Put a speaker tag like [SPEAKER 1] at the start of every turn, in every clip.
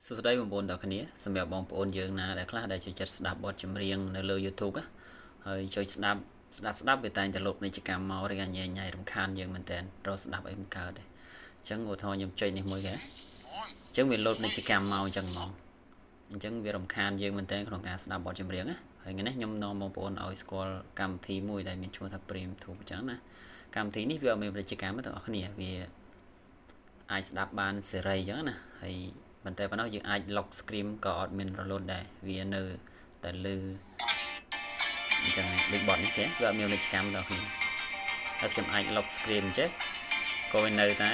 [SPEAKER 1] សួស្តីបងប្អូនទាំងគ្នាសម្រាប់បងប្អូនយើងណាដែលខ្លះដែលចូលចិត្តស្ដាប់បទចម្រៀងនៅលើ YouTube ហើយជួយស្ដាប់វាតែងតែលុបនីយកម្មមកឬក៏ញ៉ៃរំខានយើងមែនតើរកស្ដាប់អីមិនកើតទេអញ្ចឹងឧទាហរណ៍ខ្ញុំចុចនេះមួយគេអញ្ចឹងវាលុបនីយកម្មមកអញ្ចឹងហ្មងអញ្ចឹងវារំខានយើងមែនតើក្នុងការស្ដាប់បទចម្រៀងណាហើយថ្ងៃនេះខ្ញុំនាំបងប្អូនឲ្យស្គាល់កម្មវិធីមួយដែលមានឈ្មោះថា Prem Tube អញ្ចឹងណាកម្មវិធីនេះវាអត់មាននីយកម្មទេបងប្អូនវាអាចស្ដាប់បានសេរីអញ្ចឹងណាហើយប៉ុន្តែប៉ុណ្ណោះយើងអាច lock screen ក៏អត់មានរលត់ដែរវានៅតែលើអញ្ចឹងដូចបត់នេះទេវាអត់មាននីយកម្មដល់គ្នាហើយខ្ញុំអាច lock screen ចេះក៏វានៅតែ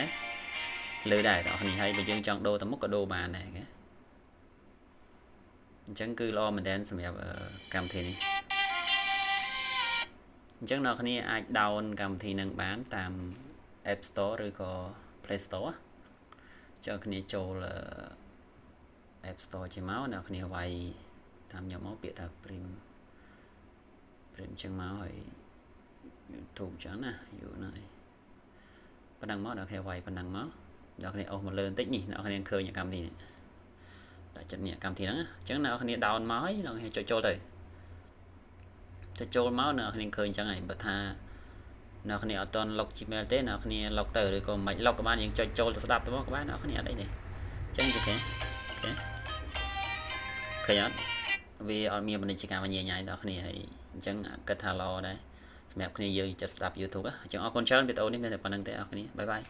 [SPEAKER 1] លើដែរបងប្អូនហើយបើយើងចង់ដូរទៅមុខក៏ដូរបានដែរគេអញ្ចឹងគឺល្អមែនទែនសម្រាប់កម្មវិធីនេះអញ្ចឹងអ្នកគ្នាអាច down កម្មវិធីនឹងបានតាម App Store ឬក៏ Play Store ចង់គ្នាចូល App Store ជាមកអ្នកគ្នាវាយតាមខ្ញុំមកពាក្យថា Prem ចឹងមកហើយ YouTube ចឹងណាយូរណាស់ប៉ុណ្ណឹងមកអ្នកគ្នាវាយប៉ុណ្ណឹងមកអ្នកគ្នាអស់មកលើបន្តិចនេះអ្នកគ្នាឃើញកម្មវិធីនេះដាក់ចិត្តនេះកម្មវិធីហ្នឹងអញ្ចឹងអ្នកគ្នា down មកហើយអ្នកគ្នាចុចចូលទៅចូលមកអ្នកគ្នាឃើញអញ្ចឹងហើយបើថាអ្នកគ្នាអត់តន់ log Gmail ទេអ្នកគ្នា log ទៅឬក៏មិន log ក៏បានយើងចុចចូលទៅស្ដាប់ទៅមកក៏បានអ្នកគ្នាអត់អីទេអញ្ចឹងអូខេឃើញអត់វាអត់មានពាណិជ្ជកម្មញ៉ៃដល់គ្នាហើយអញ្ចឹងគិតថាល្អដែរសម្រាប់គ្នាយើងចិត្តស្ដាប់ YouTube អញ្ចឹងអរគុណច្រើនវីដេអូនេះមានតែប៉ុណ្្នឹងទេអរគ្នាបាយបាយ